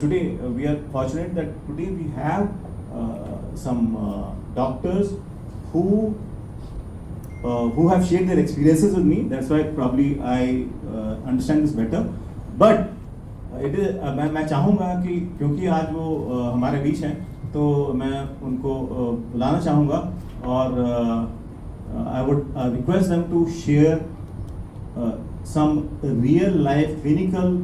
Today we are fortunate that today we have some doctors who have shared their experiences with me. That's why probably I understand this better. But it is मैं चाहूँगा कि क्योंकि आज वो हमारे बीच हैं तो मैं उनको बुलाना चाहूँगा और I would request them to share some real life clinical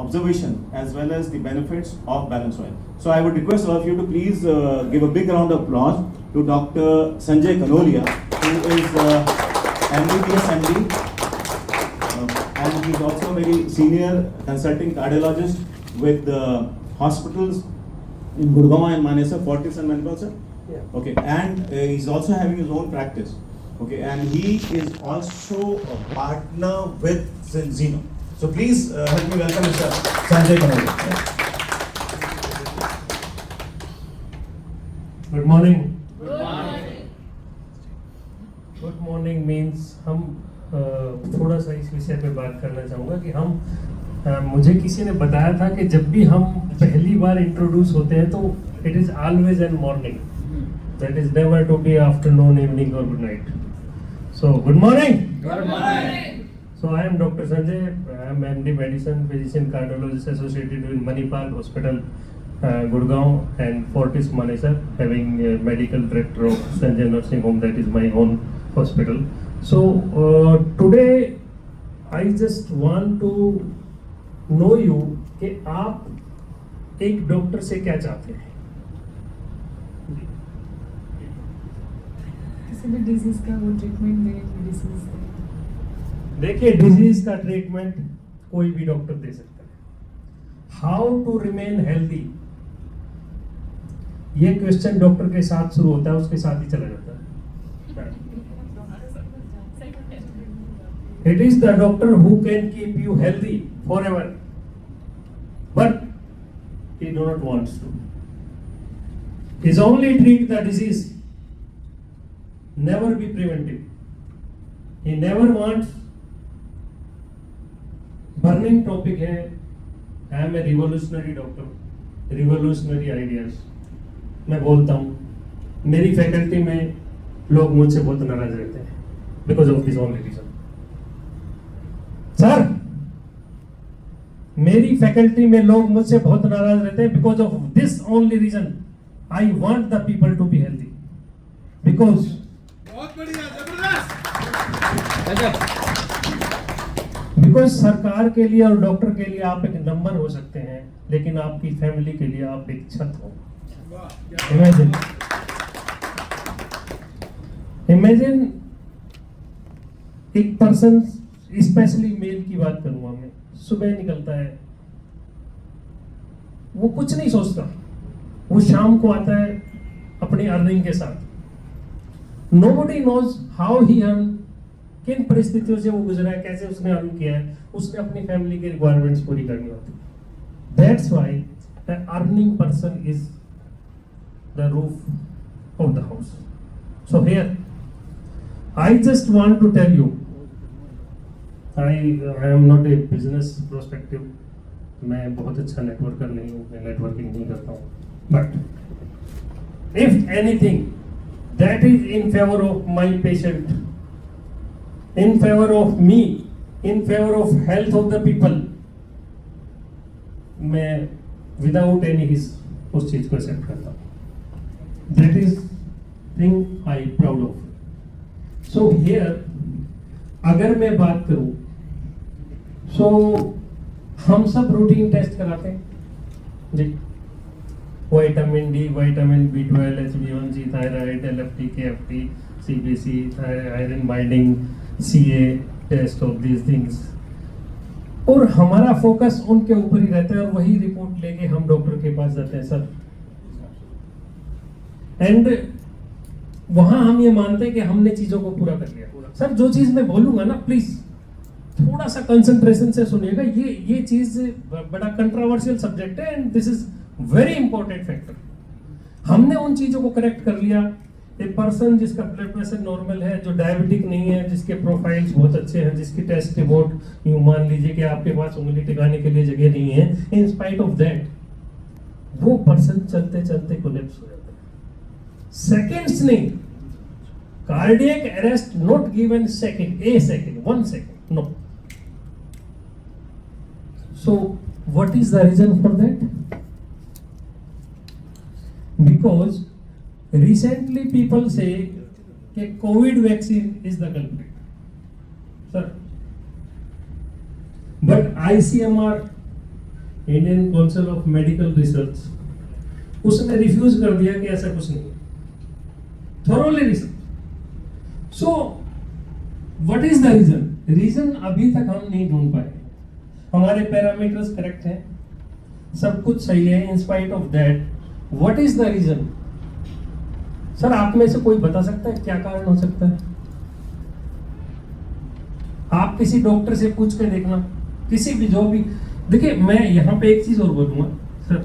observation as well as the benefits of balance oil. So I would request all of you to please give a big round of applause to Dr. Sanjay Kanolia, who is MBBS MD and he is also a very senior consulting cardiologist with hospitals in Gurgaon and Manesar, Fortis and Manipal, sir? Yeah. Okay, and he's also having his own practice. Okay, and he is also a partner with Zeno. So please help me welcome Mr. Sanjay Kanolia. Good morning. Good morning. Good morning means हम थोड़ा सा इस विषय पे बात करना चाहूँगा कि हम मुझे किसी ने बताया था कि जब भी हम पहली बार इंट्रोड्यूस होते हैं तो it is always in morning. That is never to be afternoon, evening or good night. So good morning. Good morning. So I am Dr. Sanjay. I am MD Medicine, Physician Cardiologist associated with Manipal Hospital, Gurgaon and Fortis Manesar, having a medical director of Sanjay Nursing Home, that is my own hospital. So today I just want to know you कि आप एक doctor से क्या चाहते हैं? किसी भी disease का वो ट्रीटमेंट दे, मेडिसिन दे। देखिए, डिजीज का ट्रीटमेंट कोई भी डॉक्टर दे सकता है। हाउ टू रिमेन हेल्दी, ये क्वेश्चन डॉक्टर के साथ शुरू होता है, उसके साथ ही चला जाता है। It is the doctor who can keep you healthy for ever, but he do not wants to. Is only treat the disease, never be preventive. He never wants. Burning topic है, I am a revolutionary doctor, revolutionary ideas. मैं बोलता हूँ, मेरी faculty में लोग मुझसे बहुत नाराज रहते हैं because of this only reason. Sir, मेरी फैकल्टी में लोग मुझसे बहुत नाराज रहते हैं because of this only reason. I want the people to be healthy because बहुत बढ़िया, जबरदस्त। बिकॉज सरकार के लिए और डॉक्टर के लिए आप एक नंबर हो सकते हैं, लेकिन आपकी फैमिली के लिए आप एक छत हो। इमेजिन एक पर्सन, स्पेशली मेल की बात करूंगा मैं, सुबह निकलता है, वो कुछ नहीं सोचता, वो शाम को आता है अपनी अर्निंग के साथ। Nobody knows how he earn, किन परिस्थितियों से वो गुजरा है, कैसे उसने अर्न किया है, उसने अपनी फैमिली के रिक्वायरमेंट्स पूरी करनी होती है। That's why the earning person is the roof of the house. So here I just want to tell you, I am not a business prospective, मैं बहुत अच्छा नेटवर्कर नहीं हूँ, मैं नेटवर्किंग नहीं करता हूँ, but if anything that is in favour of my patient, in favor of me, in favor of health of the people, मैं without any his उस चीज को एक्सेप्ट करता हूँ। That is thing I proud of. So here अगर मैं बात करूँ, so हम सब रूटीन टेस्ट कराते हैं जी, vitamin D, vitamin B12, HbA1c, thyroid, LFT, KFT, CBC, iron binding, CA test of these things, और हमारा फोकस उनके ऊपर ही रहता है और वही रिपोर्ट लेके हम डॉक्टर के पास जाते हैं सर, एंड वहां हम ये मानते हैं कि हमने चीजों को पूरा कर लिया। सर, जो चीज मैं बोलूंगा ना, प्लीज थोड़ा सा कंसंट्रेशन से सुनिएगा, ये चीज बड़ा कंट्रोवर्शियल सब्जेक्ट है and this is very important factor. हमने उन चीजों को करेक्ट कर लिया, ए पर्सन जिसका ब्लड प्रेशर नॉर्मल है, जो डायबिटिक नहीं है, जिसके प्रोफाइल्स बहुत अच्छे हैं, जिसकी टेस्ट रिपोर्ट यूं मान लीजिए कि आपके पास उंगली टिकाने के लिए जगह नहीं है, इन स्पाइट ऑफ दैट वो पर्सन चलते चलते कोलैप्स हो जाता है। सेकंड्स नहीं, cardiac arrest not given second, a second, 1 second, no. So what is the reason for that? Because recently people say कि COVID vaccine is the culprit, sir. But ICMR, Indian Council of Medical Research, उसने refuse कर दिया कि ऐसा कुछ नहीं है। Thoroughly research. So what is the reason? Reason अभी तक हम नहीं ढूंढ पाए। हमारे पैरामीटर्स करेक्ट हैं, सब कुछ सही है, in spite of that what is the reason? Sir आप में से कोई बता सकता है क्या कारण हो सकता है? आप किसी डॉक्टर से पूछ के देखना, किसी भी जो भी। देखिए मैं यहाँ पे एक चीज और बोलूंगा सर,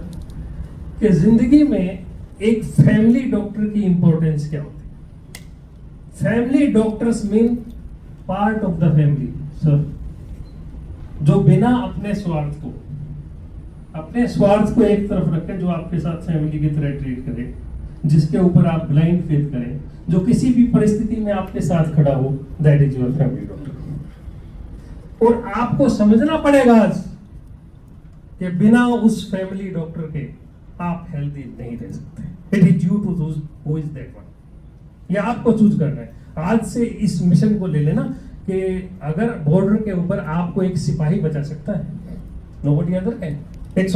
कि जिंदगी में एक फैमिली डॉक्टर की इंपॉर्टेंस क्या होती है? Family doctors mean part of the family sir, जो बिना अपने स्वार्थ को एक तरफ रखे, जो आपके साथ फैमिली की तरह ट्रीट करे, जिसके ऊपर आप ब्लाइंड फेथ करें, जो किसी भी परिस्थिति में आपके साथ खड़ा हो, that is your family doctor. और आपको समझना पड़ेगा आज कि बिना उस फैमिली डॉक्टर के आप हेल्दी नहीं रह सकते। It is you to choose who is that one, ये आपको चूज करना है। आज से इस मिशन को ले लेना कि अगर बॉर्डर के ऊपर आपको एक सिपाही बचा सकता है, नोबडी अदर कैन। एक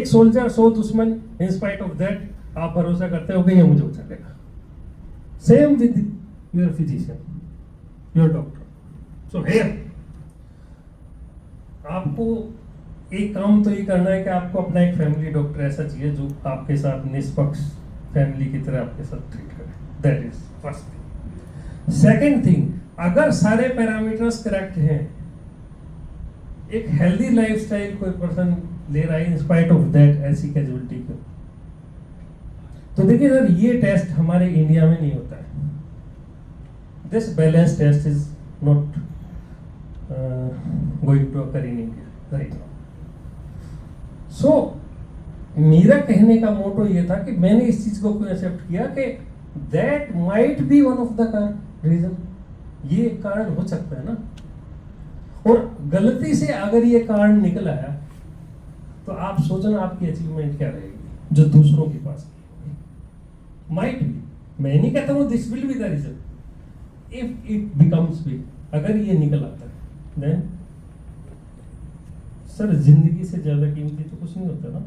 सोल्जर 100 दुश्मन, इन स्पाइट ऑफ दैट आप भरोसा करते हो कि ये मुझे बचा लेगा। Same with your physician, your doctor. So here आपको एक काम तो ये करना है कि आपको अपना एक फैमिली डॉक्टर ऐसा चाहिए जो आपके साथ निष्पक्ष फैमिली की तरह आपके साथ ट्रीट करे। That is first thing. Second thing, अगर सारे पैरामीटर्स करेक्ट हैं, एक हेल्दी लाइफस्टाइल कोई पर्सन ले रहा है इन स्पाइट ऑफ दैट ऐसी कैजुअलिटी को, तो देखिए सर ये टेस्ट हमारे इंडिया में नहीं होता है। This balance test is not going to occur in India right now. So मेरा कहने का मोटो ये था कि मैंने इस चीज को एक्सेप्ट किया कि that might be one of the reason, ये एक कारण हो सकता है ना। और गलती से अगर ये कारण निकल आया तो आप सोचना आपकी अचीवमेंट क्या रहेगी जो दूसरों के पास माइट बी। मैं नहीं कहता हूं this will be the reason, if it becomes big, अगर ये निकल आता है देन सर जिंदगी से ज्यादा कीमती तो कुछ नहीं होता ना।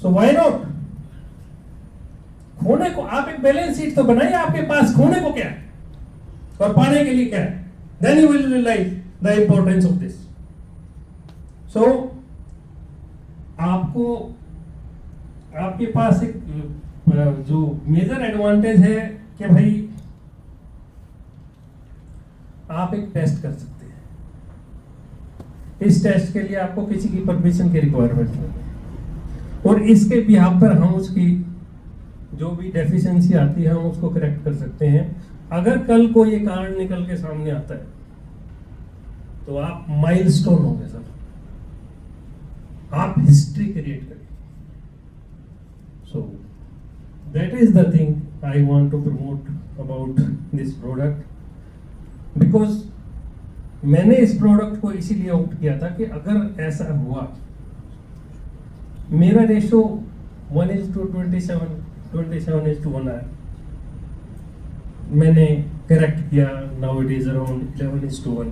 So why not? खोने को आप एक बैलेंस शीट तो बनाइए आपके पास, खोने को क्या है और पाने के लिए क्या है, then you will realise the importance of this. So आपको आपके पास एक जो मेजर एडवांटेज है कि भाई आप एक टेस्ट कर सकते हैं। इस टेस्ट के लिए आपको किसी की परमिशन की रिक्वायरमेंट नहीं है, और इसके बिहाफ पर हम उसकी जो भी डेफिशिएंसी आती है हम उसको करेक्ट कर सकते हैं। अगर कल को ये कारण निकल के सामने आता है तो आप माइलस्टोन होंगे सर, आप हिस्ट्री क्रिएट करेंगे। So that is the thing I want to promote about this product, because मैंने इस प्रोडक्ट को इसीलिए ऑप्ट किया था कि अगर ऐसा हुआ, मेरा रेशो 1:27 आया, मैंने करेक्ट किया, now it is around 11:1,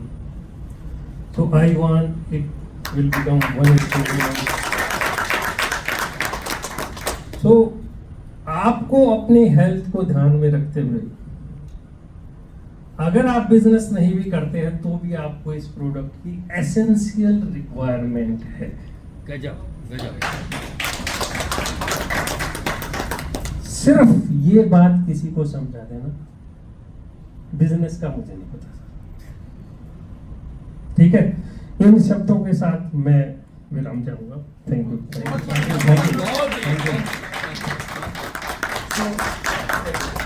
so I want it will become 1:1. So आपको अपनी हेल्थ को ध्यान में रखते हुए अगर आप बिजनेस नहीं भी करते हैं तो भी आपको इस प्रोडक्ट की एसेंशियल रिक्वायरमेंट है। गजब गजब। सिर्फ ये बात किसी को समझा देना, बिजनेस का मुझे नहीं पता। ठीक है, इन शब्दों के साथ मैं विराम चाहूंगा। Thank you. Yes.